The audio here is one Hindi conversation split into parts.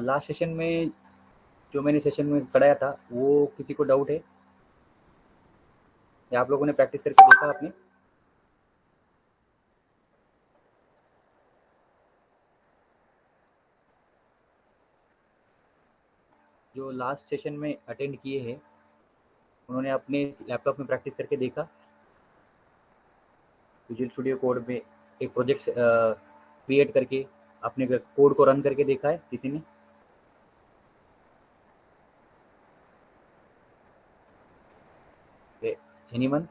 लास्ट सेशन में जो मैंने सेशन में पढ़ाया था वो किसी को डाउट है या आप लोगों ने प्रैक्टिस करके देखा आपने? जो लास्ट सेशन में अटेंड किए हैं उन्होंने अपने लैपटॉप में प्रैक्टिस करके देखा? विजुअल स्टूडियो कोड में एक प्रोजेक्ट क्रिएट करके अपने कोड को रन करके देखा है किसी ने? एनीवन?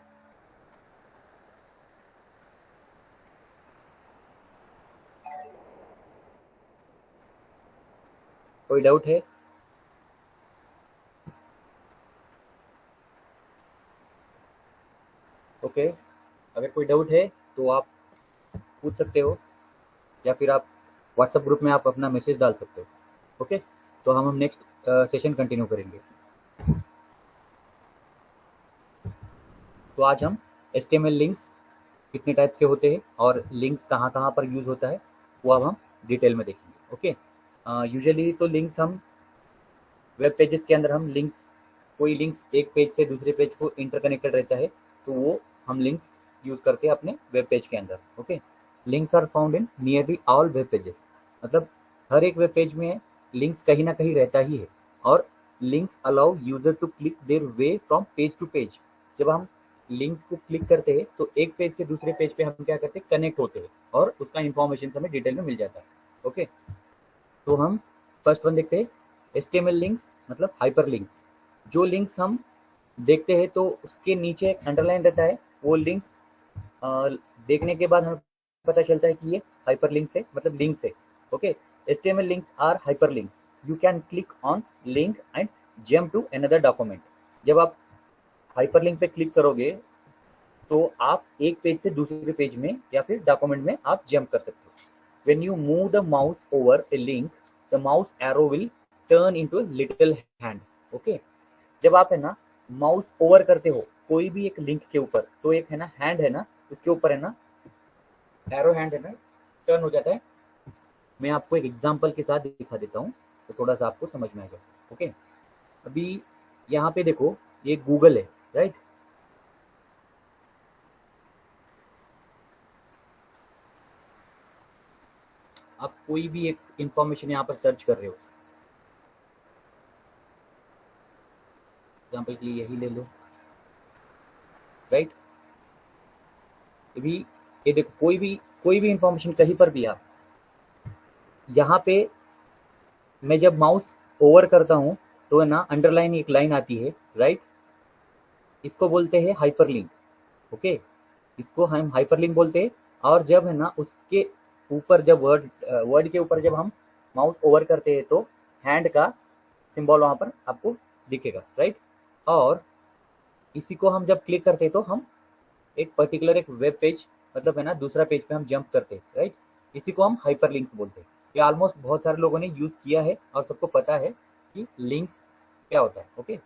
कोई डाउट है? ओके, अगर कोई डाउट है तो आप पूछ सकते हो या फिर आप व्हाट्सएप ग्रुप में आप अपना मैसेज डाल सकते हो। ओके, तो हम नेक्स्ट सेशन कंटिन्यू करेंगे। तो आज हम HTML लिंक्स कितने टाइप्स के होते हैं और लिंक्स कहाँ कहाँ पर यूज़ होता है वो अब हम डिटेल में देखेंगे। ओके, यूजुअली तो लिंक्स हम वेब पेजेस के अंदर हम लिंक्स, कोई लिंक्स एक पेज से दूसरे पेज को इंटरकनेक्टेड रहता है तो वो हम लिंक्स यूज़ करते हैं अपने वेब पेज के अंदर। Okay, links are found in nearly all web pages, मतलब हर एक वेब पेज में लिंक्स कहीं ना कहीं रहता ही है। और links allow user to click their way from page to page. जब हम लिंक को क्लिक करते हैं तो एक पेज से दूसरे पेज पे हम क्या करते हैं, कनेक्ट होते हैं और उसका इंफॉर्मेशन हमें डिटेल में मिल जाता है। ओके, तो हम फर्स्ट वन देखते हैं, HTML लिंक्स मतलब हाइपर लिंक्स। जो लिंक्स हम देखते हैं तो उसके नीचे अंडरलाइन रहता है, वो लिंक्स देखने के बाद हमें पता चलता है कि ये हाइपर लिंक्स है, मतलब लिंक्स है। Okay, HTML links are hyperlinks. You can click on link and jump to another document. जब आप हाइपर लिंक पे क्लिक करोगे तो आप एक पेज से दूसरे पेज में या फिर डॉक्यूमेंट में आप जंप कर सकते हो। When you move the mouse over a link, the mouse arrow will turn into a little hand. Okay? जब आप है ना माउस ओवर करते हो कोई भी एक लिंक के ऊपर तो एक है ना हैंड है ना उसके ऊपर है ना एरो हैंड है ना टर्न हो जाता है। मैं आपको एक एग्जांपल के साथ दिखा देता हूँ तो थोड़ा सा आपको समझ में आ जाए। ओके, अभी यहाँ पे देखो ये गूगल है, राइट? आप कोई भी एक इंफॉर्मेशन यहाँ पर सर्च कर रहे हो, एग्जाम्पल के लिए यही ले लो, राइट? अभी ये देखो कोई भी इंफॉर्मेशन कहीं पर भी आप यहाँ पे मैं जब माउस ओवर करता हूँ तो है ना अंडरलाइन एक लाइन आती है, राइट? इसको बोलते हैं हाइपरलिंक। ओके, इसको हम हाइपरलिंक बोलते हैं। और जब है ना उसके ऊपर जब वर्ड के ऊपर जब हम माउस ओवर करते हैं तो हैंड का सिंबल वहां पर आपको दिखेगा, राइट? और इसी को हम जब क्लिक करते हैं तो हम एक पर्टिकुलर एक वेब पेज मतलब है ना दूसरा पेज पे हम जंप करते हैं, राइट? इसी को हम हाइपर लिंक्स बोलते हैं। ये ऑलमोस्ट बहुत सारे लोगों ने यूज किया है और सबको पता है कि लिंक्स क्या होता है। ओके,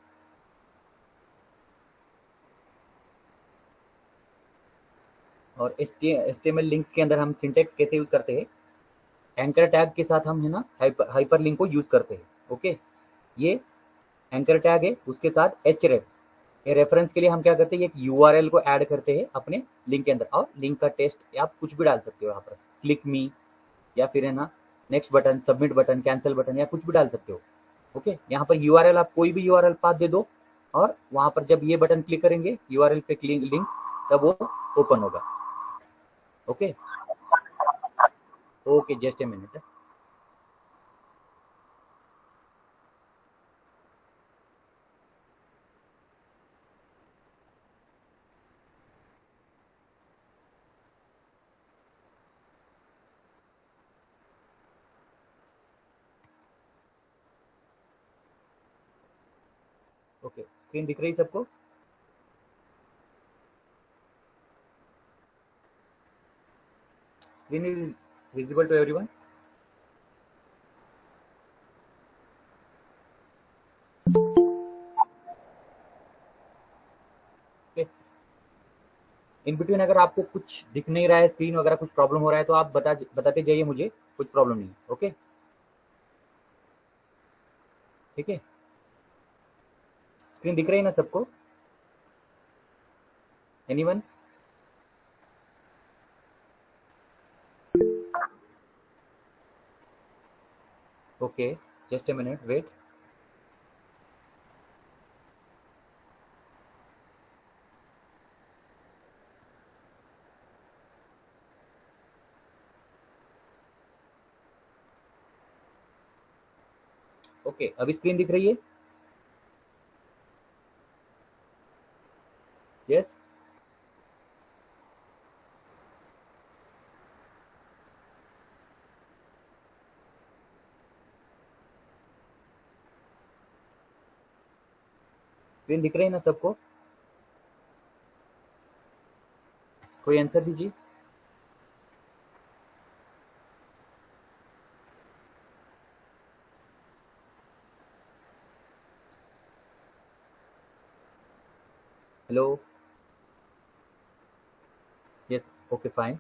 और HTML लिंक्स के अंदर हम सिंटेक्स कैसे यूज करते हैं, एंकर टैग के साथ हम है ना हाइपर लिंक को यूज करते हैं। ओके, ये एंकर टैग है, उसके साथ href, ये रेफरेंस के लिए हम क्या करते हैं, एक यूआरएल को ऐड करते हैं अपने लिंक के अंदर और लिंक का टेस्ट आप कुछ भी डाल सकते हो यहाँ पर, क्लिक मी या फिर है ना next button, submit button, cancel button या कुछ भी डाल सकते हो। ओके, यहाँ पर यूआरएल आप कोई भी यूआरएल पाथ दे दो और वहां पर जब ये बटन क्लिक करेंगे यूआरएल पे लिंक तब वो ओपन होगा। Okay, okay, just a minute. Okay, screen दिख रही सबको? Screen is visible to everyone? Okay, in between अगर आपको कुछ दिख नहीं रहा है स्क्रीन वगैरह कुछ प्रॉब्लम हो रहा है तो आप बताते जाइए मुझे, कुछ प्रॉब्लम नहीं। ओके, ठीक है, स्क्रीन दिख रही है ना सबको? Anyone? Okay, just a minute, wait. Okay, अभी स्क्रीन दिख रही है? यस? स्क्रीन दिख रही है ना सबको? कोई आंसर दीजिए। हेलो? Yes, okay fine.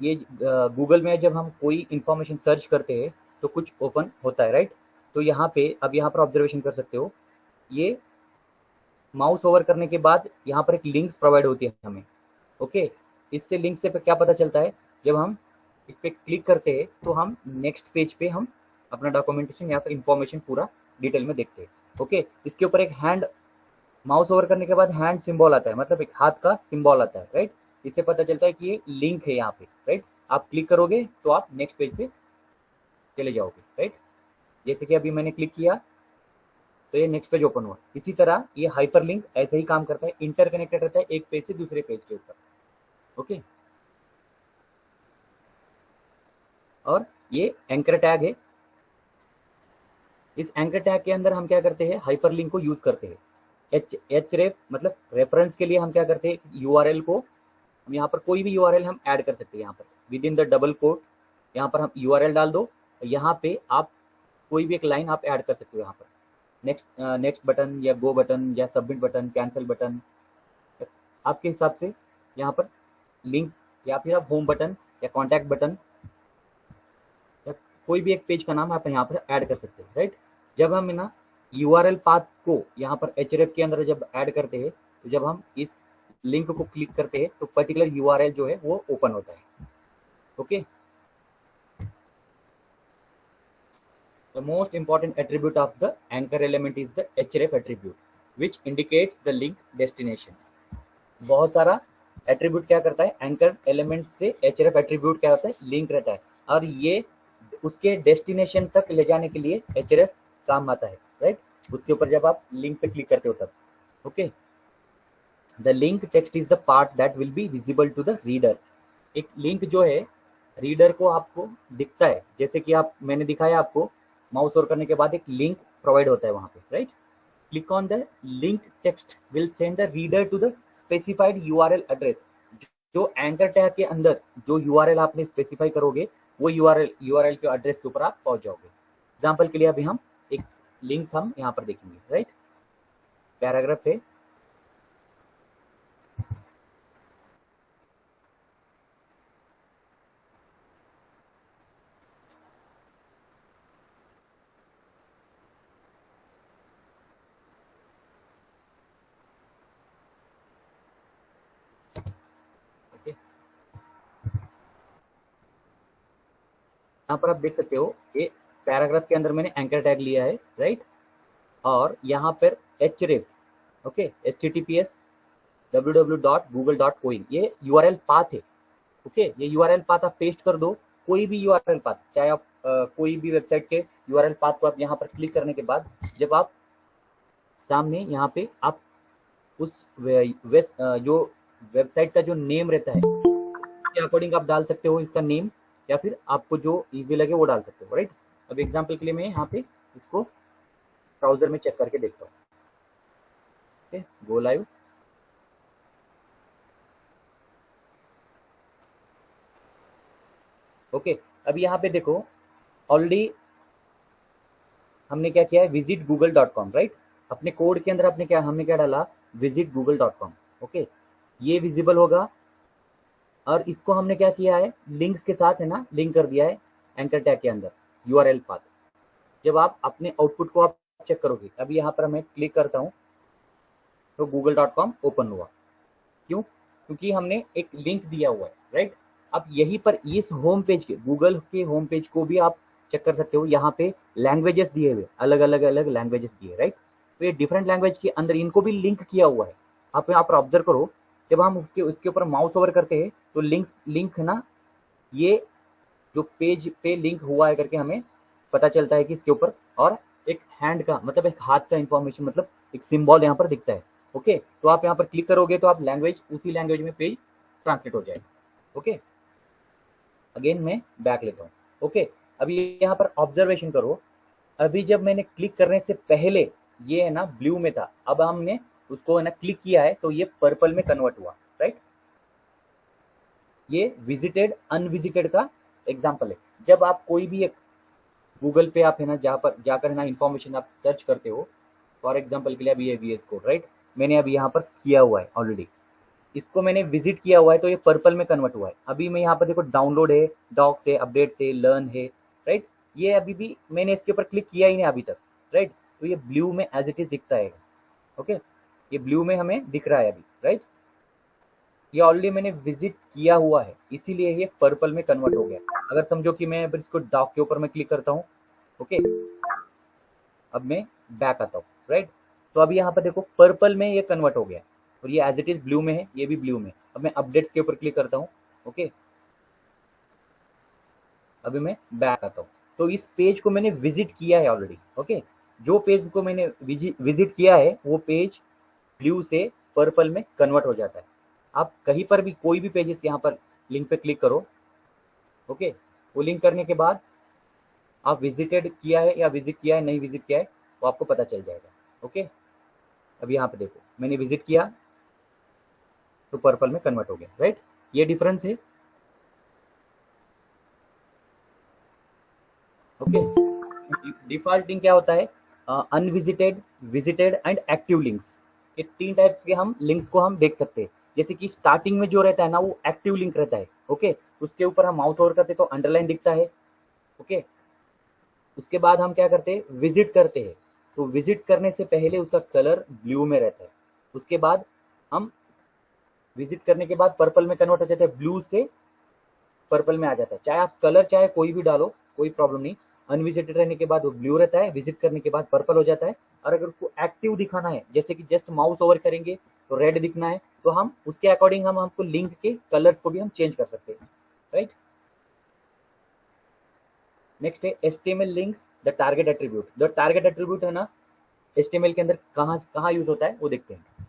ये गूगल में जब हम कोई इंफॉर्मेशन सर्च करते हैं तो कुछ ओपन होता है, राइट? तो यहाँ पे अब यहाँ पर ऑब्जर्वेशन कर सकते हो, ये माउस ओवर करने के बाद यहाँ पर एक लिंक्स प्रोवाइड होती है हमें। ओके, इससे लिंक से क्या पता चलता है, जब हम इस पर क्लिक करते हैं तो हम नेक्स्ट पेज पे हम अपना डॉक्यूमेंटेशन या फिर इंफॉर्मेशन पूरा डिटेल में देखते हैं। ओके, इसके ऊपर एक हैंड, माउस ओवर करने के बाद हैंड सिंबल आता है, मतलब एक हाथ का सिंबल आता है, राइट? इससे पता चलता है कि ये लिंक है यहाँ पे, राइट? आप क्लिक करोगे तो आप नेक्स्ट पेज पे चले जाओगे, राइट? जैसे कि अभी मैंने क्लिक किया तो ये नेक्स्ट पेज ओपन हुआ। इसी तरह ये हाइपरलिंक ऐसे ही काम करता है, इंटरकनेक्टेड रहता है एक पेज से दूसरे पेज के ऊपर। ओके, और ये एंकर टैग है। इस एंकर टैग के अंदर हम क्या करते हैं, हाइपरलिंक को यूज करते हैं। एच रेफ मतलब रेफरेंस के लिए हम क्या करते हैं, यूआरएल को हम यहाँ पर कोई भी यूआरएल हम ऐड कर सकते हैं। यहाँ पर with in the double quote यहाँ पर हम यूआरएल डाल दो, यहाँ पे आप कोई भी एक लाइन आप ऐड कर सकते हो। यहाँ पर नेक्स्ट बटन या गो बटन या सबमिट बटन, कैंसिल बटन, आपके हिसाब से यहाँ पर लिंक, या फिर आप होम बटन या कॉन्टैक्ट बटन या कोई भी एक पेज का नाम आप यहाँ पर ऐड कर सकते हैं, राइट? जब हम ना यूआरएल पाथ को यहाँ पर एचरेफ के अंदर जब ऐड करते हैं तो जब हम इस लिंक को क्लिक करते हैं तो पर्टिकुलर यूआरएल जो है वो ओपन होता है। Okay, the most important attribute of the anchor element is the href attribute which indicates the link destinations। बहुत सारा एट्रीब्यूट क्या करता है, एंकर एलिमेंट से href एट्रीब्यूट क्या होता है, लिंक रहता है, और ये उसके डेस्टिनेशन तक ले जाने के लिए href काम आता है, राइट? उसके ऊपर जब आप लिंक पे क्लिक करते हो तब। Okay, the link text is the part that will be visible to the reader. एक लिंक जो है रीडर को आपको दिखता है, जैसे कि आप, मैंने दिखाया आपको, माउस ओवर करने के बाद एक लिंक प्रोवाइड होता है वहां पे, right? Click on the link text will send the reader to the specified URL address. जो एंकर टैग के अंदर जो यूआरएल आपने स्पेसिफाई करोगे वो यूआरएल के एड्रेस के ऊपर आप पहुंच जाओगे। एग्जाम्पल के लिए अभी हम एक लिंक्स हम यहाँ पर देखेंगे, राइट? पैराग्राफ है, यहाँ पर आप देख सकते हो ये पैराग्राफ के अंदर मैंने एंकर टैग लिया है, राइट? और यहाँ पर href, ओके, https www.google.coin ये यूआरएल पाथ है। ओके, ये यूआरएल पाथ आप पेस्ट कर दो, कोई भी यूआरएल पाथ, चाहे आप कोई भी वेबसाइट के यूआरएल पाथ को आप यहाँ पर क्लिक करने के बाद जब आप सामने यहाँ पे आप उस जो वेबसाइट का जो नेम रहता है के अकॉर्डिंग आप डाल सकते हो इसका नेम, या फिर आपको जो इजी लगे वो डाल सकते हो, राइट? अब एग्जांपल के लिए मैं यहाँ पे इसको ब्राउजर में चेक करके देखता हूँ। Okay, go live. ओके, अब यहाँ पे देखो ऑलरेडी हमने क्या किया है, विजिट गूगल.com, राइट? अपने कोड के अंदर हमने क्या डाला, visit google.com। ओके, ये विजिबल होगा। और इसको हमने क्या किया है, लिंक्स के साथ है ना लिंक कर दिया है एंकर टैग के अंदर यूआरएल पाथ। जब आप अपने आउटपुट को आप चेक करोगे, अभी यहाँ पर मैं क्लिक करता हूँ तो google.com ओपन हुआ। क्यों? क्योंकि हमने एक लिंक दिया हुआ है, राइट। अब यहीं पर इस होम पेज के, गूगल के होम पेज को भी आप चेक कर सकते हो। यहाँ पे लैंग्वेजेस दिए हुए, अलग अलग लैंग्वेजेस दिए, राइट। तो ये डिफरेंट लैंग्वेज के अंदर इनको भी लिंक किया हुआ है। आप ऑब्जर्व करो, जब हम उसके ऊपर माउस ओवर करते हैं तो लिंक है ना, ये जो पेज पे लिंक हुआ है करके हमें पता चलता है कि इसके ऊपर, और एक हैंड का मतलब एक हाथ का इंफॉर्मेशन, मतलब एक सिंबल यहाँ पर दिखता है। ओके, तो आप यहाँ पर क्लिक करोगे तो आप लैंग्वेज, उसी लैंग्वेज में पेज ट्रांसलेट हो जाएगा। ओके, अगेन मैं बैक लेता हूँ। ओके, अभी यहाँ पर ऑब्जर्वेशन करो, अभी जब मैंने क्लिक करने से पहले ये है ना ब्लू में था, अब हमने उसको है ना क्लिक किया है तो ये पर्पल में कन्वर्ट हुआ, राइट। ये विजिटेड अनविजिटेड का एग्जाम्पल है। जब आप कोई भी एक गूगल पे आप है ना जहाँ पर जाकर है ना इन्फॉर्मेशन आप सर्च करते हो, फॉर एग्जाम्पल के लिए अभी ये VS कोड, राइट, मैंने अभी यहाँ पर किया हुआ है ऑलरेडी, इसको मैंने विजिट किया हुआ है तो ये पर्पल में कन्वर्ट हुआ है। अभी मैं यहाँ पर देखो डाउनलोड है, डॉक्स है, अपडेट्स है, लर्न है, राइट। ये अभी भी मैंने इसके ऊपर क्लिक किया ही नहीं अभी तक, राइट। तो ये ब्लू में एज इट इज दिखता है। ओके, ये ब्लू में हमें दिख रहा है अभी, राइट। ये ऑलरेडी मैंने विजिट किया हुआ है, इसीलिए ये पर्पल में कन्वर्ट हो गया। अगर समझो कि मैं अगर इसको डॉक के ऊपर मैं क्लिक करता हूँ, ओके, अब मैं बैक आता हूँ, राइट। तो अभी यहाँ पर देखो पर्पल में ये कन्वर्ट हो गया और ये एज इट इज ब्लू में है, ये भी ब्लू में। अब मैं अपडेट्स के ऊपर क्लिक करता हूँ, ओके, अभी मैं बैक आता हूँ। तो इस पेज को मैंने विजिट किया है ऑलरेडी। ओके, जो पेज को मैंने विजिट किया है वो पेज ब्लू से पर्पल में कन्वर्ट हो जाता है। आप कहीं पर भी कोई भी पेजेस यहाँ पर लिंक पे क्लिक करो, ओके, वो लिंक करने के बाद आप विजिटेड किया है या विजिट किया है, नहीं विजिट किया है, वो आपको पता चल जाएगा। ओके, अब यहाँ पे देखो मैंने विजिट किया तो पर्पल में कन्वर्ट हो गया, राइट। ये डिफरेंस है। ओके, डिफॉल्ट लिंक क्या होता है, unvisited, visited and active links. ये तीन टाइप्स के हम लिंक्स को हम देख सकते हैं। जैसे कि स्टार्टिंग में जो रहता है ना वो एक्टिव लिंक रहता है। ओके, उसके ऊपर हम माउस ओवर करते हैं तो अंडरलाइन दिखता है। ओके, उसके बाद हम क्या करते हैं, विजिट करते हैं, तो विजिट करने से पहले उसका कलर ब्लू में रहता है। उसके बाद हम विजिट करने के बाद पर्पल में कन्वर्ट हो जाता है, ब्लू से पर्पल में आ जाता है। चाहे आप कलर चाहे कोई भी डालो, कोई प्रॉब्लम नहीं। अनविजिटेड रहने के बाद वो ब्लू रहता है, विजिट करने के बाद पर्पल हो जाता है। और अगर उसको एक्टिव दिखाना है, जैसे कि जस्ट माउस ओवर करेंगे तो रेड दिखना है, तो हम उसके अकॉर्डिंग हम हमको लिंक के कलर्स को भी हम चेंज कर सकते हैं, राइट। नेक्स्ट है HTML links the target attribute. The target attribute है ना HTML के अंदर कहाँ कहाँ यूज होता है वो देखते हैं।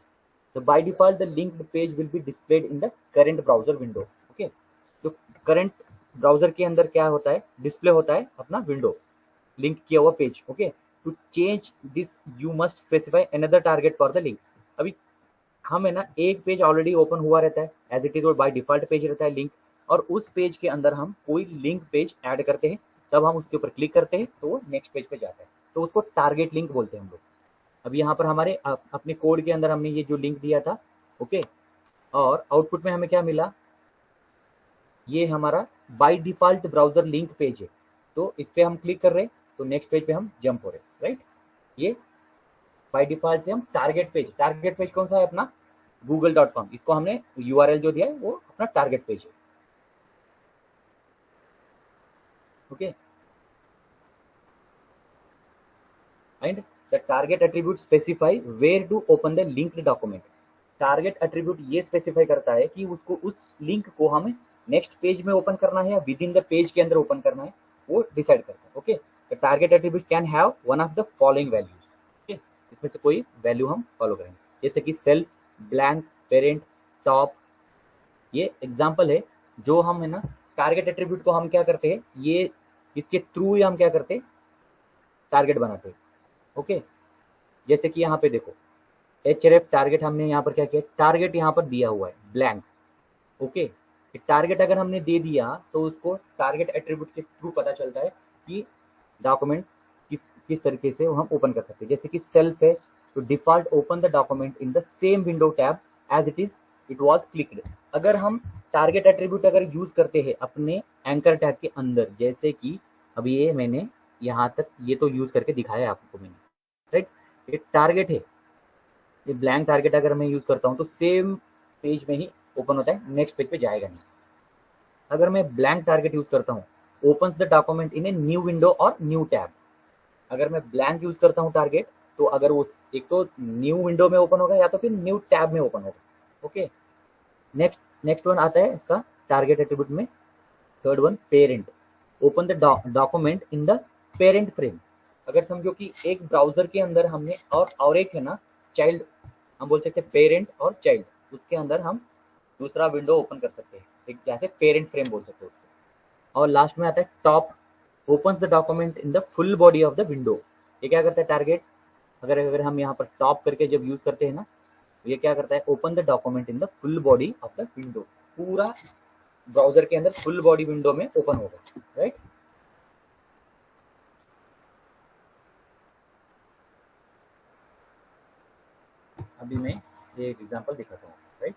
तो by default the linked page will be displayed in the current browser window. Okay, तो करंट ब्राउजर के अंदर क्या होता है, डिस्प्ले होता है अपना विंडो, लिंक किया हुआ page. Okay, to change this you must specify another target for the link. अभी हम है ना एक पेज ऑलरेडी ओपन हुआ रहता है एज इट इज, और बाय डिफॉल्ट पेज रहता है लिंक, और उस पेज के अंदर हम कोई लिंक पेज ऐड करते हैं, तब हम उसके ऊपर क्लिक करते हैं तो वो नेक्स्ट पेज पे जाता है, तो उसको टारगेट लिंक बोलते हैं हम लोग। अभी यहाँ पर हमारे अपने कोड के अंदर हमने ये जो लिंक दिया था, ओके, और आउटपुट में हमें क्या मिला, ये हमारा by default browser link page है। तो इस पे हम क्लिक कर रहे हैं तो नेक्स्ट पेज पे हम जंप हो रहे, राइट। ये बाय डिफॉल्ट से हम टारगेट पेज कौन सा है अपना, google.com, इसको हमने URL जो दिया है वो अपना टारगेट पेज है। Okay, and the target attribute specify where to open the linked document. Target attribute ये स्पेसिफाई करता है कि उसको उस लिंक को हमें नेक्स्ट पेज में ओपन करना है या विद इन द पेज के अंदर ओपन करना है, वो डिसाइड करता है। Okay, the target attribute can have one of the following values. Okay, इसमें से कोई वैल्यू हम फॉलो करेंगे, जैसे कि सेल्फ, ब्लैंक, पेरेंट, टॉप। ये एग्जांपल है जो हम है ना टारगेट एट्रीब्यूट को हम क्या करते हैं, ये इसके थ्रू ही हम क्या करते हैं, टारगेट बनाते हैं। ओके, जैसे कि यहाँ पे देखो href टारगेट हमने यहाँ पर क्या किया, टारगेट यहाँ पर दिया हुआ है ब्लैंक। ओके, टारगेट अगर हमने दे दिया तो उसको टारगेट एट्रीब्यूट के थ्रू पता चलता है कि डॉक्यूमेंट किस किस तरीके से हम ओपन कर सकते हैं। जैसे कि सेल्फ है तो default open the document in the same window tab as it is it was clicked. अगर हम टारगेट एट्रीब्यूट अगर यूज करते हैं अपने एंकर टैग के अंदर, जैसे कि अभी ये मैंने यहाँ तक ये तो यूज करके दिखाया आपको मैंने, राइट। ये टारगेट है, ये ब्लैंक टारगेट अगर मैं यूज करता हूँ तो सेम पेज में ही ओपन होता है, नेक्स्ट पेज पे जाएगा नहीं। अगर मैं ब्लैंक टारगेट यूज करता हूँ, opens the document in a new window और न्यू टैब। अगर मैं ब्लैंक यूज करता हूँ टारगेट, तो अगर वो एक तो न्यू विंडो में ओपन होगा या तो फिर न्यू टैब में ओपन होगा। ओके, नेक्स्ट नेक्स्ट वन आता है इसका टारगेट एट्रीब्यूट में, third one parent. Open the document in the parent frame. अगर समझो कि एक ब्राउजर के अंदर हमने और एक है ना चाइल्ड, हम बोल सकते हैं पेरेंट और चाइल्ड, उसके अंदर हम दूसरा विंडो ओपन कर सकते हैं, एक जैसे पेरेंट फ्रेम बोल सकते हो उसको। और लास्ट में आता है top, opens the document in the full body of the window. ये क्या करता है टारगेट, अगर अगर हम यहाँ पर टॉप करके जब यूज करते हैं ना, तो ये क्या करता है, open the document in the full body of the window, पूरा ब्राउजर के अंदर फुल बॉडी विंडो में ओपन होगा, राइट। अभी मैं ये एक एग्जांपल दिखाता हूँ, राइट।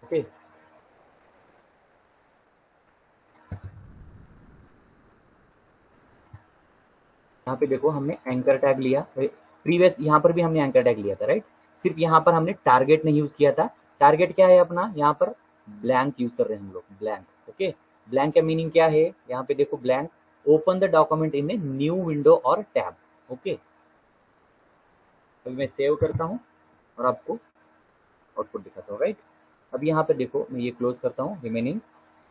ओके, यहाँ पे देखो हमने एंकर टैग लिया, प्रीवियस यहाँ पर भी हमने एंकर टैग लिया था, राइट। सिर्फ यहाँ पर हमने टारगेट नहीं यूज किया था। टारगेट क्या है अपना, यहाँ पर ब्लैंक यूज कर रहे हैं हम लोग, ब्लैंक। ओके, ब्लैंक का मीनिंग क्या है, यहाँ पे देखो blank, open the document in a new window और टैब। ओके, अभी मैं सेव करता हूँ और आपको आउटपुट दिखाता हूँ, राइट। अब यहाँ पे देखो मैं ये क्लोज करता हूँ, रिमेनिंग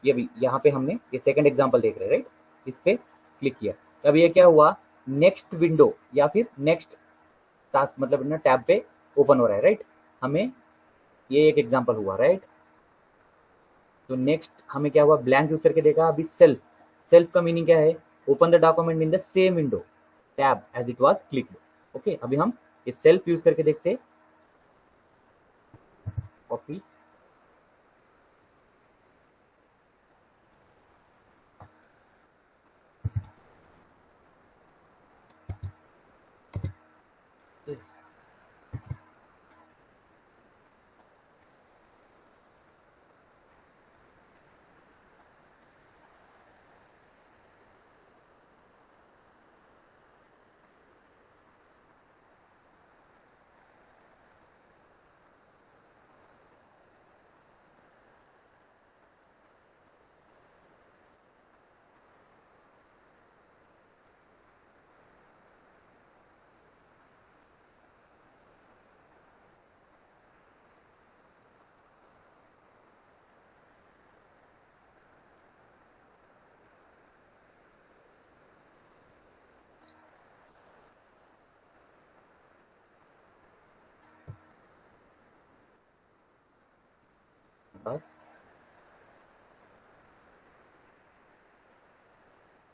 ये भी यहाँ पे हमने ये सेकंड एग्जांपल देख रहे हैं, राइट। इस पे क्लिक किया, अब ये क्या हुआ, नेक्स्ट विंडो या फिर नेक्स्ट टास्क मतलब ना टैब पे ओपन हो रहा है, राइट। हमें ये एक एग्जांपल हुआ, राइट। तो नेक्स्ट हमें क्या हुआ, ब्लैंक यूज करके देखा। अभी सेल्फ, सेल्फ का मीनिंग क्या है, open the document in the same window tab as it was clicked. Okay, अभी हम ये सेल्फ यूज करके देखते, copy,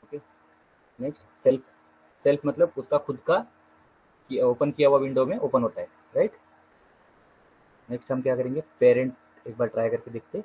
okay. Next self, self मतलब उसका खुद का ओपन किया हुआ विंडो में ओपन होता है, राइट। नेक्स्ट हम क्या करेंगे, पेरेंट, एक बार ट्राई करके देखते।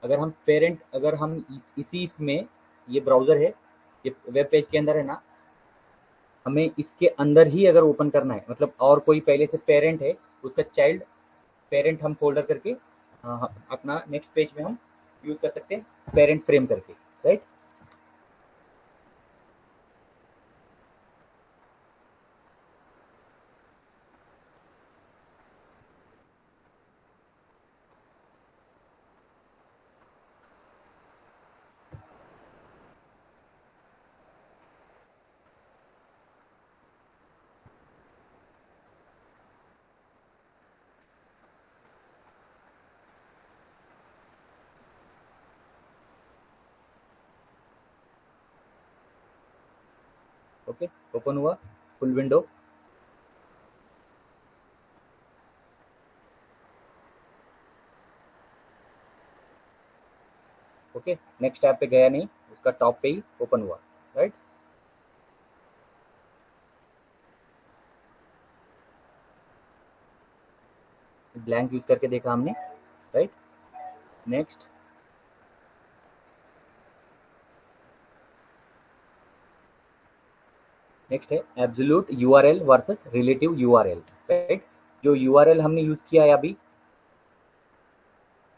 अगर हम पेरेंट, अगर हम इसी इसमें, ये ब्राउजर है, ये वेब पेज के अंदर है ना, हमें इसके अंदर ही अगर ओपन करना है, मतलब और कोई पहले से पेरेंट है, उसका चाइल्ड पेरेंट हम फोल्डर करके अपना नेक्स्ट पेज में हम यूज कर सकते हैं पेरेंट फ्रेम करके, राइट। ओके, ओपन हुआ full window. Okay, next tab पे गया नहीं, उसका टॉप पे ही ओपन हुआ, राइट। ब्लैंक यूज करके देखा हमने, राइट। नेक्स्ट नेक्स्ट है absolute URL versus relative URL, right. जो यूआरएल हमने यूज किया है अभी,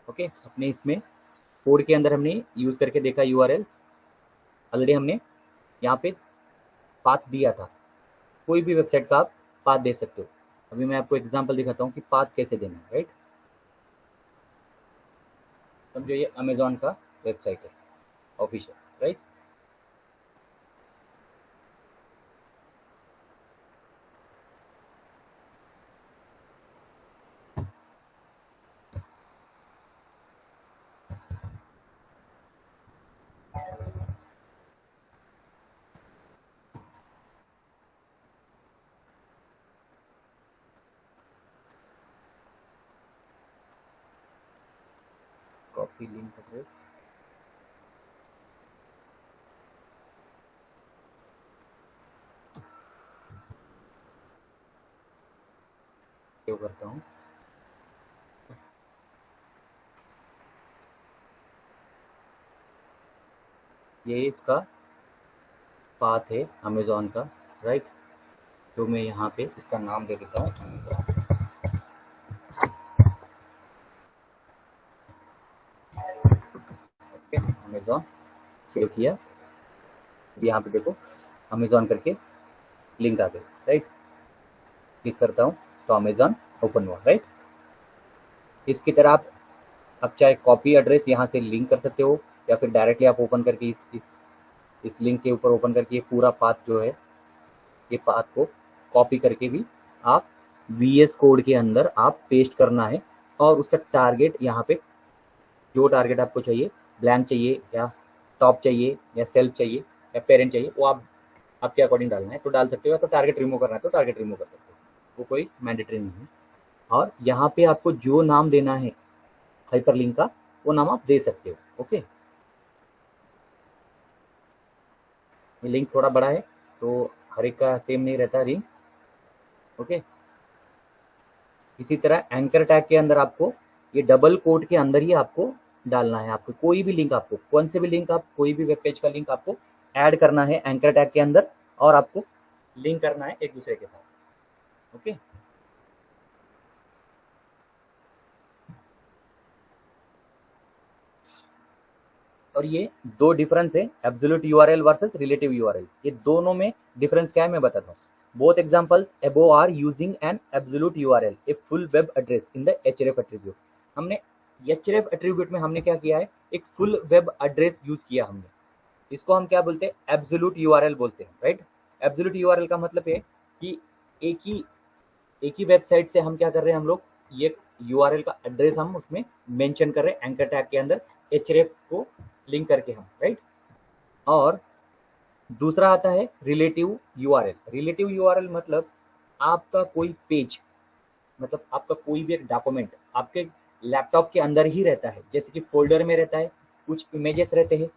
ओके, अपने इसमें कोड के अंदर हमने यूज करके देखा यूआरएल, ऑलरेडी हमने यहाँ पे पाथ दिया था। कोई भी वेबसाइट का आप पाथ दे सकते हो। अभी मैं आपको एग्जांपल दिखाता हूँ कि पाथ कैसे देना है, राइट। समझो ये अमेजोन का वेबसाइट है official, right. Copy link address, save करता हूँ। ये इसका पाथ है अमेजोन का, राइट। तो मैं यहाँ पे इसका नाम दे देता हूँ, अमेजोन। सेव किया, यहाँ पे देखो अमेजोन करके लिंक आ गई, राइट। क्लिक करता हूँ तो अमेजोन ओपन हुआ, राइट। इसकी तरह आप चाहे कॉपी एड्रेस यहाँ से लिंक कर सकते हो, या फिर डायरेक्टली आप ओपन करके इस लिंक के ऊपर ओपन करके ये पूरा पाथ जो है, ये पाथ को कॉपी करके भी आप VS कोड के अंदर आप पेस्ट करना है। और उसका टारगेट यहाँ पे, जो टारगेट आपको चाहिए, ब्लैंक चाहिए या टॉप चाहिए या सेल्फ चाहिए या पेरेंट चाहिए, वो आप आपके अकॉर्डिंग डालना है तो डाल सकते हो, या तो टारगेट रिमूव करना है तो टारगेट रिमूव कर सकते हो, वो कोई मैंडेटरी नहीं है। और यहाँ पे आपको जो नाम देना है हाइपरलिंक का, वो नाम आप दे सकते हो, ओके। ये लिंक थोड़ा बड़ा है तो हर एक का सेम नहीं रहता लिंक, ओके। इसी तरह एंकर टैग के अंदर आपको ये डबल कोट के अंदर ही आपको डालना है। आपको कोई भी लिंक, आपको कौन से भी लिंक, आप कोई भी वेब पेज का लिंक आपको ऐड करना है एंकर टैग के अंदर, और आपको लिंक करना है एक दूसरे के साथ, ओके। और ये दो डिफरेंस है, absolute URL versus relative URL. ये दोनों में डिफरेंस क्या है मैं बताता हूँ। Both examples above are using an absolute URL a full web address in the href attribute. हमने href एट्रीब्यूट में हमने क्या किया है, एक फुल वेब एड्रेस यूज किया हमने। इसको हम क्या बोलते हैं, एब्सोल्यूट यूआरएल बोलते हैं, राइट। एब्सोल्यूट यूआरएल का मतलब है कि एक ही वेबसाइट से हम क्या कर रहे हैं, हम लोग ये यूआरएल का एड्रेस हम उसमें मेंशन कर रहे हैं एंकर टैग के अंदर href को लिंक करके हम, राइट। और दूसरा आता है रिलेटिव यूआरएल। रिलेटिव यूआरएल मतलब आपका कोई पेज, मतलब आपका कोई भी एक डॉक्यूमेंट आपके लैपटॉप के अंदर ही रहता है, जैसे कि फोल्डर में रहता है, कुछ इमेजेस रहते हैं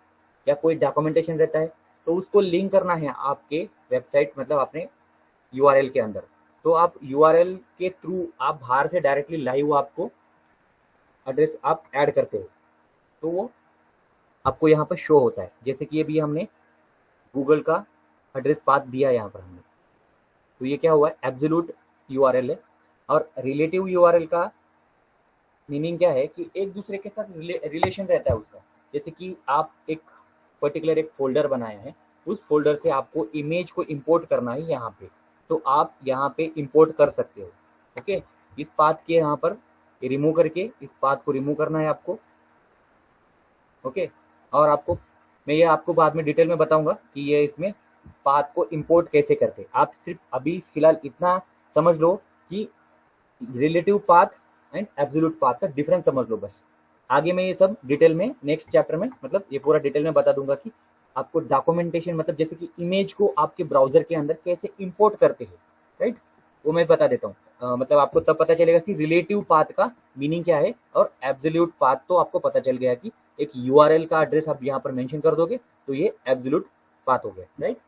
या कोई डॉक्यूमेंटेशन रहता है, तो उसको लिंक करना है आपके वेबसाइट, मतलब अपने यूआरएल के अंदर। तो आप यूआरएल के थ्रू आप बाहर से डायरेक्टली लाइव आपको एड्रेस आप ऐड करते हो, तो वो आपको यहाँ पर शो होता है। जैसे कि अभी हमने गूगल का एड्रेस पाथ दिया यहाँ पर हमने, तो ये क्या हुआ है, एब्सोल्यूट यूआरएल है। और रिलेटिव यूआरएल का मीनिंग क्या है कि एक दूसरे के साथ रिलेशन रहता है उसका। जैसे कि आप एक पर्टिकुलर एक फोल्डर बनाया है, उस फोल्डर से आपको इमेज को इंपोर्ट करना है यहाँ पे, तो आप यहाँ पे इंपोर्ट कर सकते हो, ओके। इस पाथ के यहाँ पर रिमूव करके इस पाथ को रिमूव करना है आपको, ओके। और आपको मैं ये आपको बाद में डिटेल में बताऊंगा कि ये इसमें पाथ को इंपोर्ट कैसे करते। आप सिर्फ अभी फिलहाल इतना समझ लो कि relative path and absolute path का डिफरेंस समझ लो बस। आगे मैं ये सब डिटेल में नेक्स्ट चैप्टर में, मतलब ये पूरा डिटेल में बता दूंगा कि आपको डॉक्यूमेंटेशन, मतलब जैसे कि इमेज को आपके ब्राउजर के अंदर कैसे इंपोर्ट करते हैं, राइट, वो मैं बता देता हूँ। मतलब आपको तब पता चलेगा कि रिलेटिव पाथ का मीनिंग क्या है, और एब्सोल्यूट पाथ तो आपको पता चल गया कि एक URL का एड्रेस आप यहाँ पर मेंशन कर दोगे तो ये एब्सोल्यूट पाथ हो गया, राइट।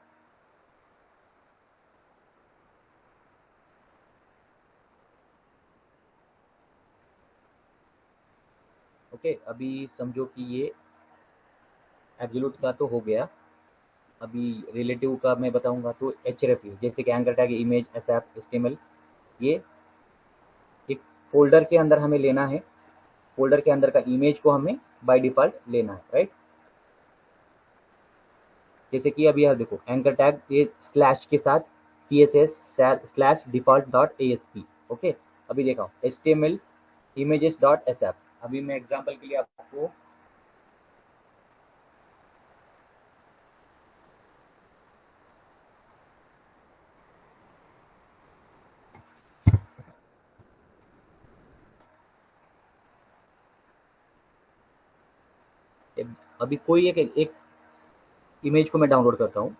ओके, अभी समझो कि ये एब्सोल्यूट का तो हो गया। अभी रिलेटिव का मैं बताऊंगा तो href, जैसे कि एंकर टैग, इमेज, एसएप, HTML, ये एक फोल्डर के अंदर हमें लेना है। फोल्डर के अंदर का इमेज को हमें बाय डिफॉल्ट लेना है, राइट। जैसे कि अभी यह देखो एंकर टैग ये स्लैश के साथ css/default.asp। ओके, अभी देखो HTML images.sf। अभी मैं एग्जांपल के लिए आपको अभी कोई एक इमेज को मैं डाउनलोड करता हूँ।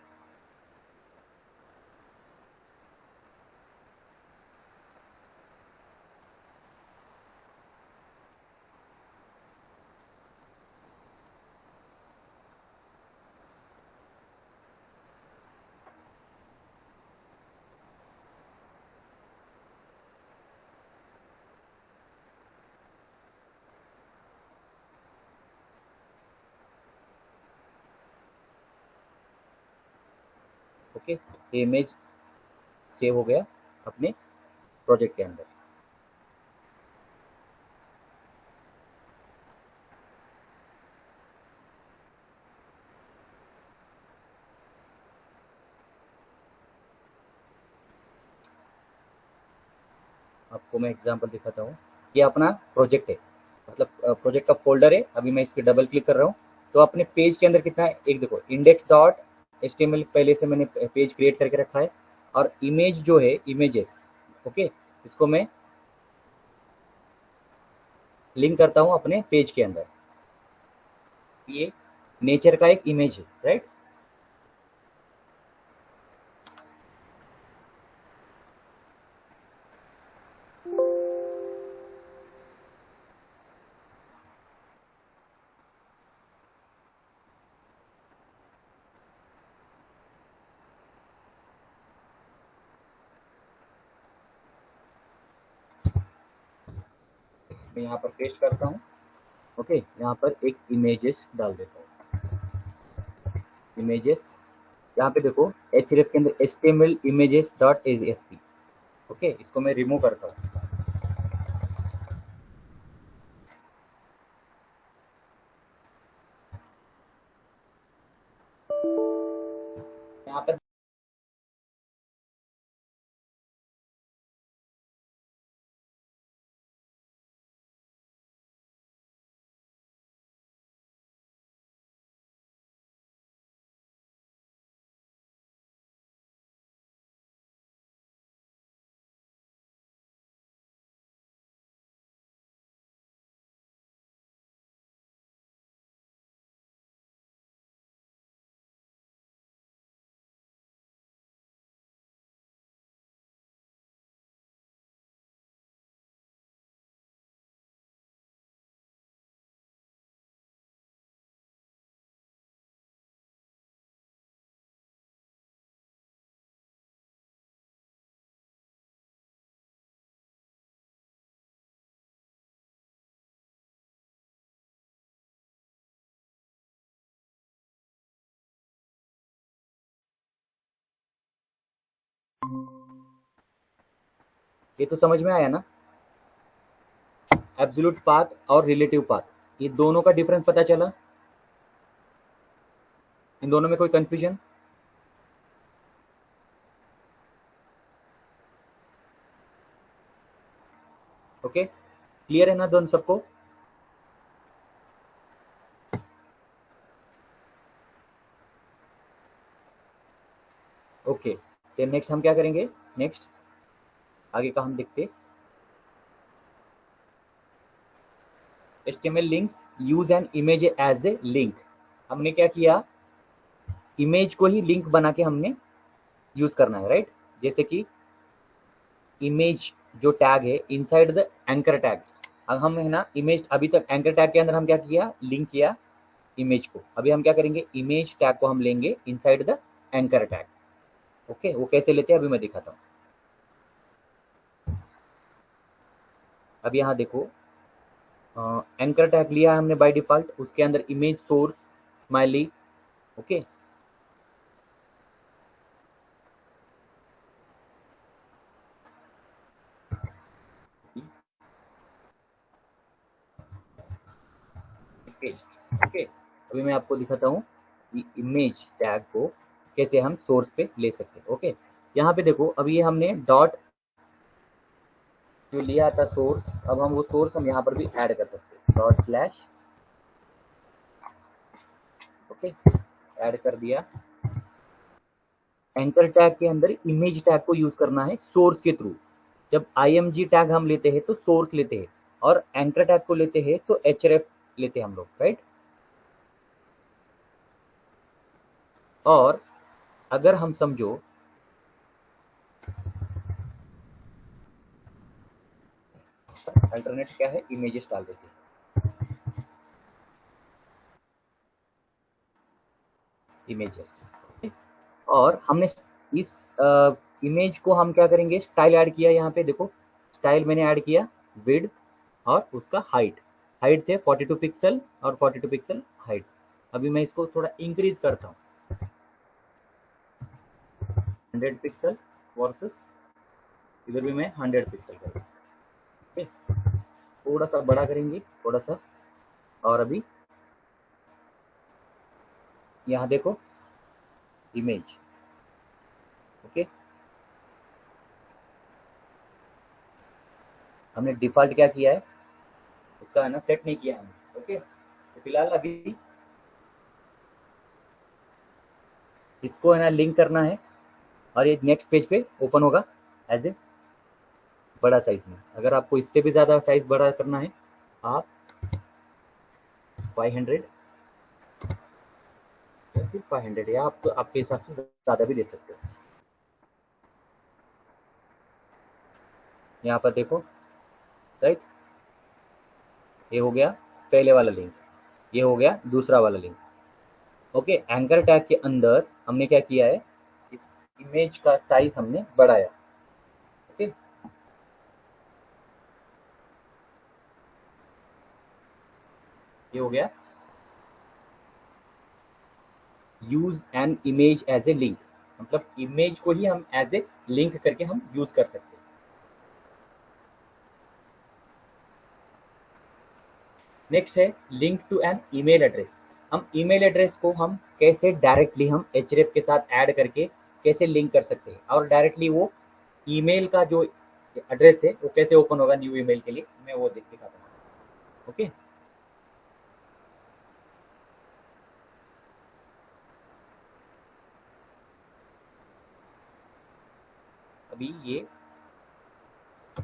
ओके, ये इमेज सेव हो गया अपने प्रोजेक्ट के अंदर। आपको मैं एग्जांपल दिखाता हूँ। ये अपना प्रोजेक्ट है, मतलब प्रोजेक्ट का फोल्डर है। अभी मैं इस पर डबल क्लिक कर रहा हूँ तो अपने पेज के अंदर कितना है, एक देखो index.html पहले से मैंने पेज क्रिएट करके रखा है। और इमेज जो है इमेजेस, ओके, इसको मैं लिंक करता हूँ अपने पेज के अंदर। ये नेचर का एक इमेज है, राइट। मैं यहाँ पर पेस्ट करता हूँ। ओके, यहाँ पर एक इमेजेस डाल देता हूँ। इमेजेस, यहाँ पे देखो href के अंदर HTML images.asp। ओके, इसको मैं रिमूव करता हूँ। यहाँ पर ये तो समझ में आया ना, एब्सोल्यूट पाथ और रिलेटिव पाथ, ये दोनों का डिफरेंस पता चला। इन दोनों में कोई कंफ्यूजन? ओके, क्लियर है ना दोनों सबको? ओके, तो नेक्स्ट हम क्या करेंगे, नेक्स्ट आगे का हम देखते। HTML links use an image as a link. हमने क्या किया, इमेज को ही लिंक बना के हमने यूज करना है, राइट। जैसे कि इमेज जो टैग है इनसाइड द एंकर टैग, अब हम है ना इमेज, अभी तक एंकर टैग के अंदर हम क्या किया, लिंक किया इमेज को। अभी हम क्या करेंगे, इमेज टैग को हम लेंगे inside the anchor tag. Okay, वो कैसे लेते हैं अभी मैं दिखाता हूँ। अब यहाँ देखो, एंकर टैग लिया हमने बाय डिफॉल्ट, उसके अंदर image source smiley. Okay, paste. Okay, अभी मैं आपको दिखाता हूँ कि इमेज टैग को कैसे हम सोर्स पे ले सकते हैं। ओके, यहाँ पे देखो, अभी ये हमने डॉट जो लिया था सोर्स, अब हम वो सोर्स हम यहाँ पर भी ऐड कर सकते हैं, डॉट स्लैश। ओके, ऐड कर दिया। एंकर टैग के अंदर इमेज टैग को यूज करना है सोर्स के थ्रू। जब img टैग हम लेते हैं तो सोर्स लेते हैं, और एंकर टैग को लेते हैं तो href लेते हैं हम लोग, राइट। और अगर हम समझो अल्टरनेट क्या है, इमेजेस डाल देते हैं, इमेजेस। और हमने इस इमेज को हम क्या करेंगे, स्टाइल ऐड किया। यहाँ पे देखो, स्टाइल मैंने ऐड किया, विड्थ और उसका हाइट। हाइट थे 42 पिक्सल और 42 पिक्सल हाइट। अभी मैं इसको थोड़ा इंक्रीज करता हूँ, 100 पिक्सल वर्सेस इधर भी मैं 100 पिक्सल करूँगा। ओके, थोड़ा सा बड़ा करेंगे, थोड़ा सा। और अभी यहाँ देखो इमेज। ओके, हमने डिफॉल्ट क्या किया है, उसका है ना सेट नहीं किया हमने। ओके, तो फिलहाल अभी इसको है ना लिंक करना है, और ये नेक्स्ट पेज पे ओपन होगा एज ए बड़ा साइज में। अगर आपको इससे भी ज़्यादा साइज बड़ा करना है, आप 500 या फिर 500 या आप तो आपके हिसाब से ज़्यादा भी दे सकते हो। यहाँ पर देखो, राइट, ये हो गया पहले वाला लिंक, ये हो गया दूसरा वाला लिंक। ओके, एंकर टैग के अंदर हमने क्या किया है, इस इमेज का साइज हमने बढ़ाया। ओके, ये हो गया use an image as a link, मतलब इमेज को ही हम एज ए लिंक करके हम यूज कर सकते हैं। नेक्स्ट है link to an email address. हम ईमेल एड्रेस को हम कैसे डायरेक्टली हम href के साथ ऐड करके कैसे लिंक कर सकते हैं, और डायरेक्टली वो ईमेल का जो एड्रेस है वो कैसे ओपन होगा न्यू ईमेल के लिए, मैं वो देख दिखाता हूँ। ओके, अभी ये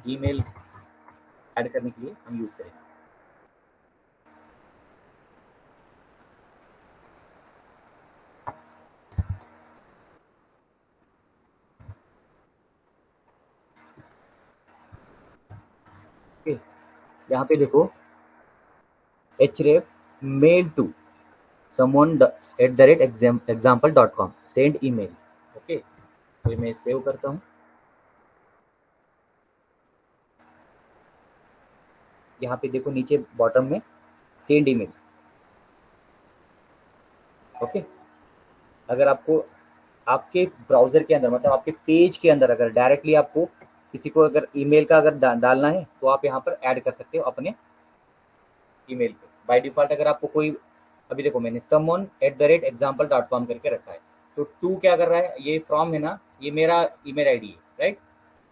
ईमेल ऐड करने के लिए हम यूज करेंगे। ओके, यहाँ पे देखो href mail to someone @example.com send email. Okay, तो मैं सेव करता हूँ। यहाँ पे देखो नीचे बॉटम में सेंड ईमेल। ओके, अगर आपको आपके ब्राउजर के अंदर, मतलब आपके पेज के अंदर अगर डायरेक्टली आपको किसी को अगर ईमेल का अगर डालना है तो आप यहाँ पर ऐड कर सकते हो अपने ईमेल पे। बाय डिफॉल्ट अगर आपको कोई, अभी देखो मैंने someone@example.com करके रखा है, तो टू क्या कर रहा है, ये फ्रॉम है ना, ये मेरा ईमेल आईडी है, राइट।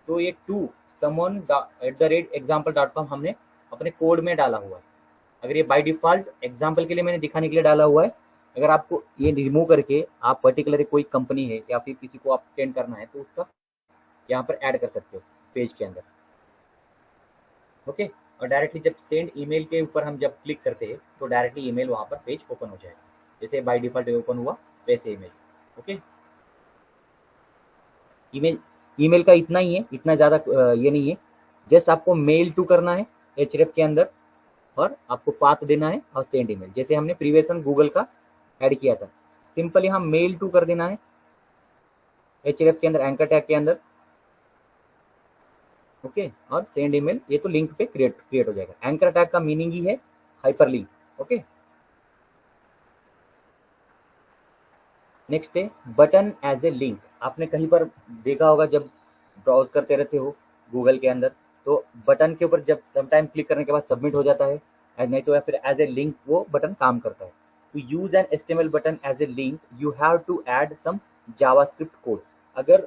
तो ये टू someone@example.com हमने अपने कोड में डाला हुआ है। अगर ये बाय डिफॉल्ट एग्जाम्पल के लिए मैंने दिखाने के लिए डाला हुआ है, अगर आपको ये रिमूव करके आप पर्टिकुलर कोई कंपनी है या फिर किसी को आप सेंड करना है तो उसका यहाँ पर ऐड कर सकते हो पेज के अंदर। ओके, और डायरेक्टली जब सेंड ईमेल के ऊपर हम जब क्लिक करते हैं तो डायरेक्टली ईमेल वहाँ पर पेज ओपन हो जाएगा, जैसे बाय डिफॉल्ट ओपन हुआ वैसे ईमेल। ओके, ईमेल ईमेल का इतना ही है, इतना ज़्यादा ये नहीं है। जस्ट आपको मेल टू करना है href के अंदर, और आपको पाथ देना है और सेंड ईमेल, जैसे हमने प्रीवियस वन गूगल का ऐड किया था। सिंपल यहाँ मेल टू कर देना है href के अंदर, एंकर टैग के अंदर, ओके, और सेंड ईमेल। ये तो लिंक पे क्रिएट हो जाएगा। एंकर टैग का मीनिंग ही है हाइपरलिंक, ओके। नेक्स्ट है बटन एज ए लिंक। आपने कहीं पर देखा होगा जब ब्राउज करते रहते हो गूगल के अंदर, तो बटन के ऊपर जब समटाइम क्लिक करने के बाद सबमिट हो जाता है, नहीं तो या फिर एज ए लिंक वो बटन काम करता है। To use an HTML button as a link you have to add some JavaScript code. अगर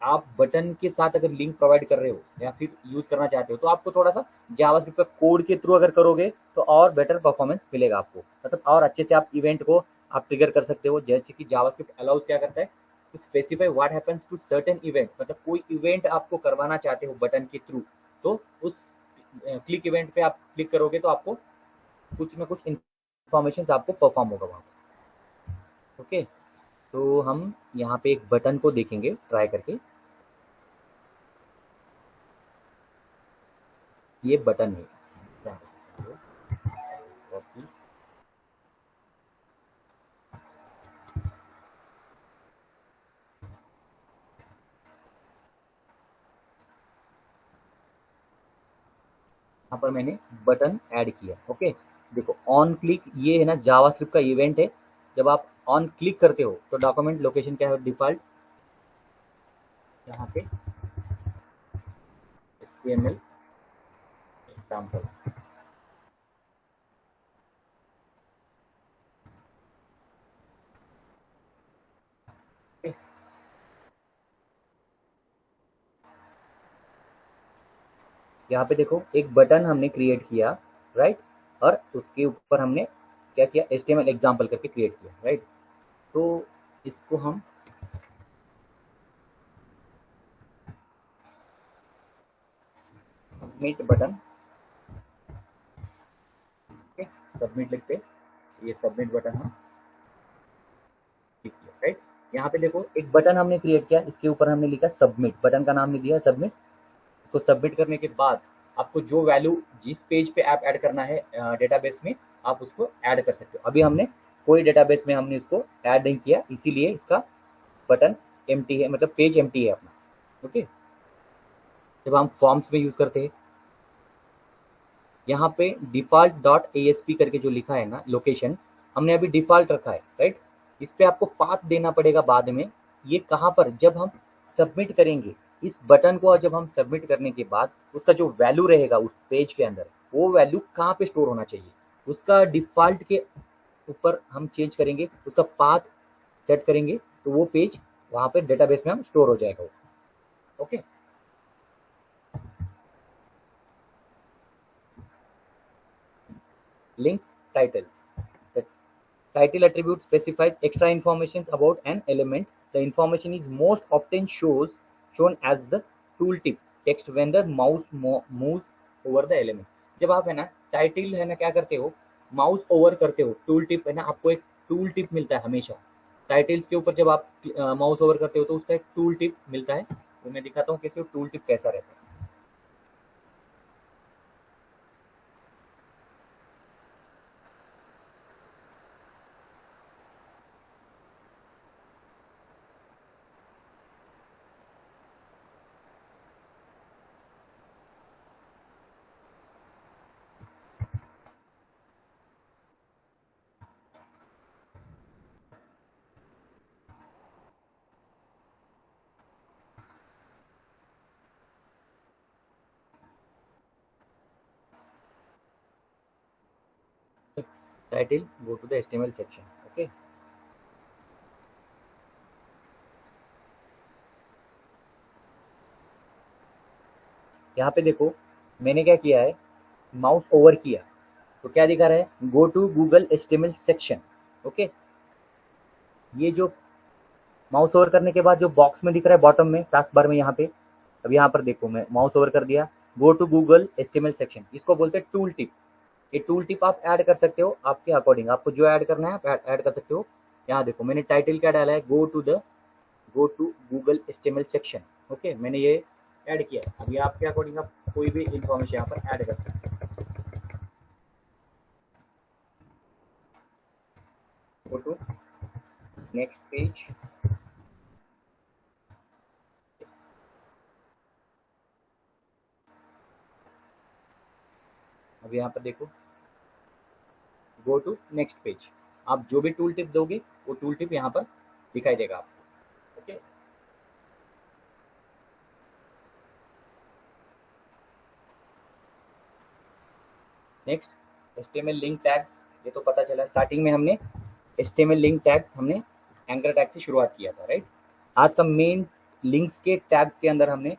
आप बटन के साथ अगर लिंक प्रोवाइड कर रहे हो या फिर यूज करना चाहते हो, तो आपको थोड़ा सा जावास्क्रिप्ट का कोड के थ्रू अगर करोगे तो और बेटर परफॉर्मेंस मिलेगा आपको, मतलब और अच्छे से आप इवेंट को आप ट्रिगर कर सकते हो। जैसे कि जावास्क्रिप्ट अलाउज क्या करता है, to specify what happens to certain event, मतलब कोई इवेंट आपको करवाना चाहते हो बटन के थ्रू, तो उस क्लिक इवेंट पे आप क्लिक करोगे तो आपको कुछ ना कुछ इंफॉर्मेशन आपको परफॉर्म होगा वहाँ पर, ओके। तो हम यहाँ पे एक बटन को देखेंगे ट्राई करके। ये बटन है, कॉपी, यहाँ पर मैंने बटन ऐड किया, ओके। देखो ऑन क्लिक, ये है ना जावास्क्रिप्ट का इवेंट है। जब आप ऑन क्लिक करते हो तो डॉक्यूमेंट लोकेशन क्या है डिफॉल्ट, यहाँ पे HTML एग्जाम्पल, यहाँ पे देखो एक बटन हमने क्रिएट किया, राइट, और उसके ऊपर हमने क्या किया, HTML एग्जाम्पल करके क्रिएट किया, राइट। तो इसको हम सबमिट बटन, ओके, सबमिट लिखते, ये सबमिट बटन हम क्लिक किया, राइट। यहाँ पे देखो एक बटन हमने क्रिएट किया, इसके ऊपर हमने लिखा सबमिट, बटन का नाम नहीं दिया सबमिट। इसको सबमिट करने के बाद आपको जो वैल्यू जिस पेज पे ऐप ऐड करना है डेटाबेस में, आप उसको ऐड कर सकते हो। अभी हमने कोई डेटाबेस में हमने इसको ऐड नहीं किया, इसीलिए इसका बटन एम्प्टी है, मतलब पेज एम्प्टी है अपना, ओके। जब हम फॉर्म्स में यूज करते हैं, यहाँ पे डिफॉल्ट डॉट ASP करके जो लिखा है ना लोकेशन, हमने अभी डिफॉल्ट रखा है, राइट। इस पे आपको पाथ देना पड़ेगा बाद में। ये कहाँ पर, जब हम सबमिट करेंगे इस बटन को, और जब हम सबमिट करने के बाद उसका जो वैल्यू रहेगा उस पेज के अंदर, वो वैल्यू कहाँ पे स्टोर होना चाहिए, उसका डिफॉल्ट के ऊपर हम चेंज करेंगे, उसका पाथ सेट करेंगे, तो वो पेज वहाँ पे डेटाबेस में हम स्टोर हो जाएगा, okay. Links, titles. The title attribute specifies extra information about an element. The information is most often shown as the tooltip text when the mouse moves over the element. जब आप है ना टाइटल है ना क्या करते हो, माउस ओवर करते हो, टूल टिप है ना, आपको एक टूल टिप मिलता है हमेशा टाइटल्स के ऊपर। जब आप माउस ओवर करते हो तो उसका एक टूल टिप मिलता है, तो मैं दिखाता हूँ कैसे वो टूल टिप कैसा रहता है। Title, go to the HTML section, okay। यहाँ पे देखो मैंने क्या किया है, माउस ओवर किया तो क्या दिखा रहा है, go to Google HTML section, okay. ये जो माउस ओवर करने के बाद जो बॉक्स में दिख रहा है बॉटम में टास्क बार में, यहाँ पे, अब यहाँ पर देखो मैं माउस ओवर कर दिया, go to Google HTML section, इसको बोलते हैं टूल टिप। ये टूल टिप आप ऐड कर सकते हो आपके अकॉर्डिंग, आपको जो ऐड करना है आप ऐड कर सकते हो। यहाँ देखो मैंने टाइटल क्या डाला है, go to Google HTML section, okay, मैंने ये ऐड किया है। अभी आपके अकॉर्डिंग आप कोई भी इंफॉर्मेशन यहाँ पर ऐड कर सकते हो। Go to next page. अब यहाँ पर देखो, गो टू नेक्स्ट पेज। आप जो भी टूल टिप दोगे वो टूल टिप यहाँ पर दिखाई देगा आपको। Okay, next HTML link tags. ये तो पता चला, स्टार्टिंग में हमने HTML लिंक टैग्स हमने एंकर टैग से शुरुआत किया था, राइट। आज का मेन लिंक्स के टैग्स के अंदर हमने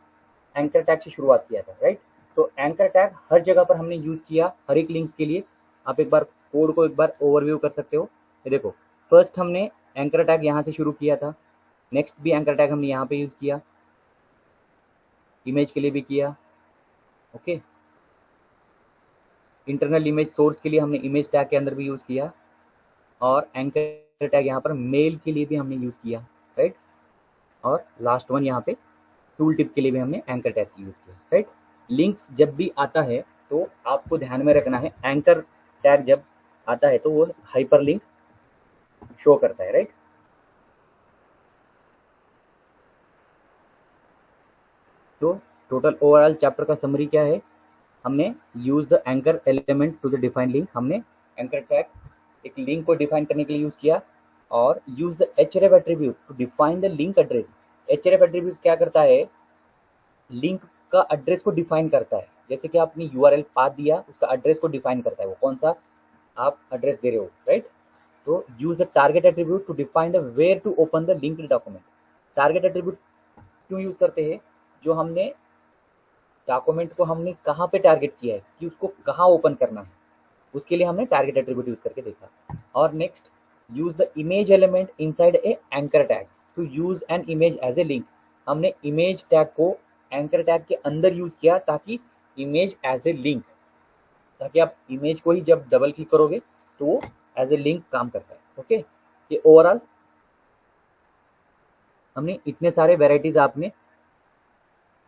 एंकर टैग से शुरुआत किया था, राइट। तो एंकर टैग हर जगह पर हमने यूज किया, हर एक लिंक्स के लिए। आप एक बार कोड को एक बार ओवरव्यू कर सकते हो। ये देखो, फर्स्ट हमने एंकर टैग यहाँ से शुरू किया था, नेक्स्ट भी एंकर टैग हमने यहाँ पे यूज किया, इमेज के लिए भी किया। ओके, इंटरनल इमेज सोर्स के लिए हमने इमेज टैग के अंदर भी यूज किया, और एंकर टैग यहाँ पर मेल के लिए भी हमने यूज किया, राइट। और लास्ट वन यहाँ पे टूल टिप के लिए भी हमने एंकर टैग यूज किया, राइट। लिंक्स जब भी आता है तो आपको ध्यान में रखना है, एंकर टैग जब आता है तो वो हाइपर लिंक शो करता है, राइट। तो टोटल ओवरऑल चैप्टर का समरी क्या है, हमने use the anchor element to the define link. हमने एंकर टैग एक लिंक को डिफाइन करने के लिए यूज किया, और use the href attribute to define the link address. href attribute क्या करता है, लिंक का एड्रेस को डिफाइन करता है। जैसे कि आपने URL पाथ दिया, उसका एड्रेस को डिफाइन करता है, वो कौन सा आप एड्रेस दे रहे हो, राइट। तो use the target attribute to define the where to open the linked document. Target attribute क्यों यूज करते हैं, जो हमने डॉक्यूमेंट को हमने कहाँ पे टारगेट किया है, कि उसको कहाँ ओपन करना है, उसके लिए हमने टारगेट एट्रीब्यूट यूज करके देखा। और next, use the image element inside a anchor tag to use an image as a link. हमने इमेज टैग को एंकर टैग के अंदर यूज किया, ताकि इमेज एज ए लिंक, ताकि आप इमेज को ही जब डबल क्लिक करोगे तो वो एज ए लिंक काम करता है। ओके, ये ओवरऑल हमने इतने सारे वेराइटीज आपने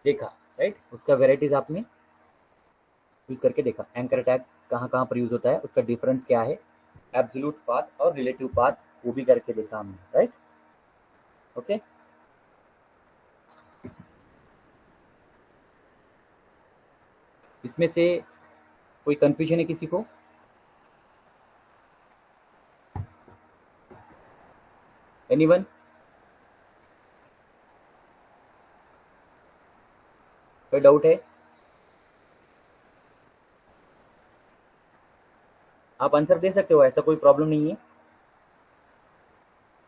देखा, राइट। उसका वेराइटीज आपने यूज करके देखा, एंकर टैग कहाँ कहाँ पर यूज होता है, उसका डिफरेंस क्या है, एब्सोल्यूट पाथ और रिलेटिव पाथ, वो भी करके देखा हमने, राइट। ओके, इसमें से कोई कंफ्यूजन है किसी को? एनीवन? कोई डाउट है? आप आंसर दे सकते हो, ऐसा कोई प्रॉब्लम नहीं है।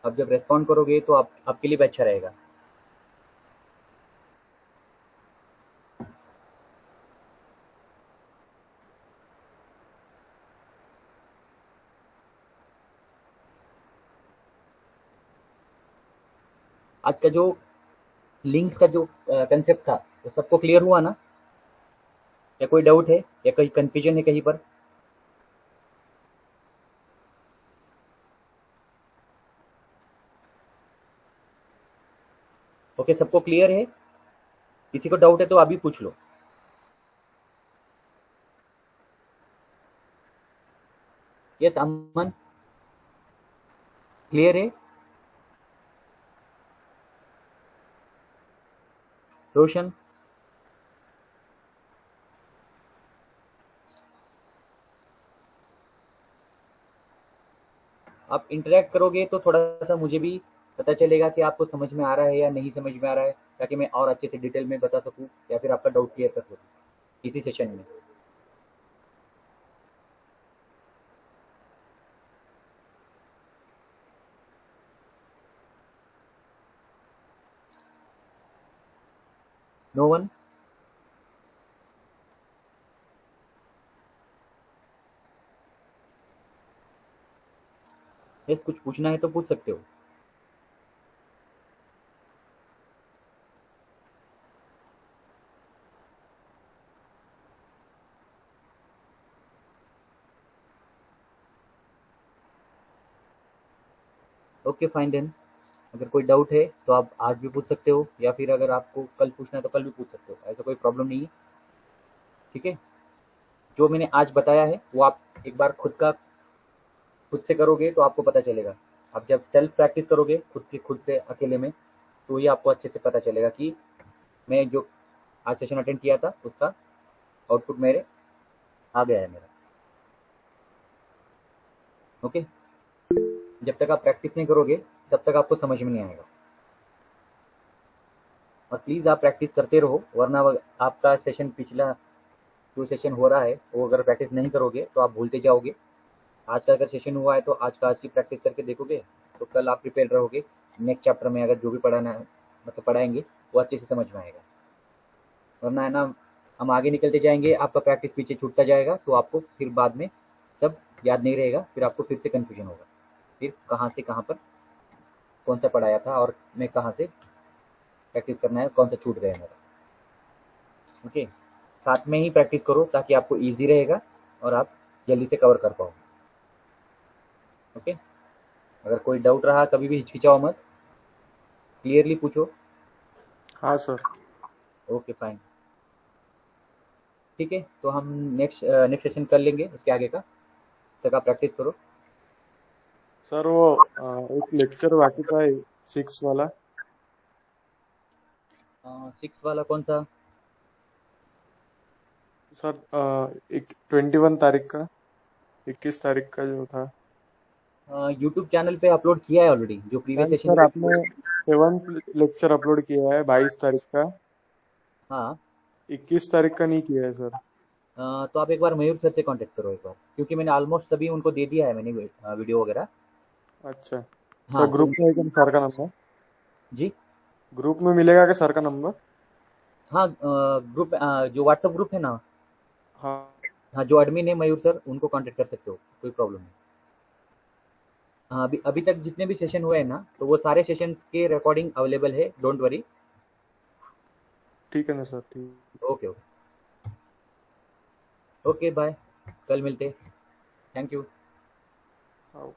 आप जब रेस्पॉन्ड करोगे तो आपके लिए भी अच्छा रहेगा। आज का जो लिंक्स का जो कंसेप्ट था वो सबको क्लियर हुआ ना, या कोई डाउट है या कोई कंफ्यूजन है कहीं पर? ओके, सबको क्लियर है? किसी को डाउट है तो अभी पूछ लो। यस अमन, क्लियर है? रोशन? आप इंटरेक्ट करोगे तो थोड़ा सा मुझे भी पता चलेगा कि आपको समझ में आ रहा है या नहीं समझ में आ रहा है, ताकि मैं और अच्छे से डिटेल में बता सकूं, या फिर आपका डाउट क्लियर कर सकूं इसी सेशन में। No one? यस, कुछ पूछना है तो पूछ सकते हो। ओके फाइन देन, अगर कोई डाउट है तो आप आज भी पूछ सकते हो, या फिर अगर आपको कल पूछना है तो कल भी पूछ सकते हो, ऐसा कोई प्रॉब्लम नहीं है। ठीक है, जो मैंने आज बताया है वो आप एक बार खुद खुद से करोगे तो आपको पता चलेगा। आप जब सेल्फ प्रैक्टिस करोगे खुद से अकेले में, तो ये आपको अच्छे से पता चलेगा कि मैं जो आज सेशन अटेंड किया था उसका आउटपुट मेरे आ गया है मेरा। ओके, जब तक आप प्रैक्टिस नहीं करोगे तब तक आपको समझ में नहीं आएगा। और प्लीज़ आप प्रैक्टिस करते रहो, वरना आपका सेशन पिछला जो सेशन हो रहा है वो अगर प्रैक्टिस नहीं करोगे तो आप भूलते जाओगे। आज का अगर सेशन हुआ है तो आज की प्रैक्टिस करके देखोगे तो कल आप प्रिपेयर रहोगे। नेक्स्ट चैप्टर में अगर जो भी पढ़ाना है मतलब पढ़ाएंगे वो अच्छे से समझ में आएगा। वरना है ना, हम आगे निकलते जाएंगे, आपका प्रैक्टिस पीछे छूटता जाएगा, तो आपको फिर बाद में सब याद नहीं रहेगा, फिर आपको फिर से कन्फ्यूजन होगा, फिर कहाँ से कहाँ पर कौन सा पढ़ाया था और मैं कहाँ से प्रैक्टिस करना है, कौन सा छूट गया मेरा। ओके, साथ में ही प्रैक्टिस करो ताकि आपको ईजी रहेगा और आप जल्दी से कवर कर पाओ। ओके, अगर कोई डाउट रहा कभी भी हिचकिचाओ मत, क्लियरली पूछो। हाँ सर। ओके फाइन, ठीक है, तो हम नेक्स्ट सेशन कर लेंगे इसके आगे का, तक आप प्रैक्टिस करो। सर वो एक लेक्चर बाकी था 6 वाला। 6 वाला कौन सा? सर एक 21 तारीख का, 21 तारीख का जो था। यूट्यूब चैनल पे अपलोड किया है ऑलरेडी, जो प्रीवियस नहीं सेशन। सर, आपने 7th लेक्चर अपलोड किया है 22 तारीख का, हाँ, 21 तारीख का नहीं किया है सर। तो आप एक बार मयूर सर से कांटेक्ट करो एक बार, क्योंकि मैंने ऑलमोस्ट सभी उनको दे दिया है, मैंने वीडियो वगैरह। अच्छा सर, हाँ तो ग्रुप में है क्या सर का नंबर? जी, ग्रुप में मिलेगा क्या सर का नंबर? हाँ ग्रुप जो व्हाट्सएप ग्रुप है ना, हाँ। हाँ जो एडमिन है मयूर सर, उनको कांटेक्ट कर सकते हो, कोई प्रॉब्लम नहीं। हाँ, अभी अभी तक जितने भी सेशन हुए हैं ना, तो वो सारे सेशंस के रिकॉर्डिंग अवेलेबल है, डोंट वरी। ठीक है ना सर, ठीक। ओके ओके ओके, बाय, कल मिलते, थैंक यू। हाँ।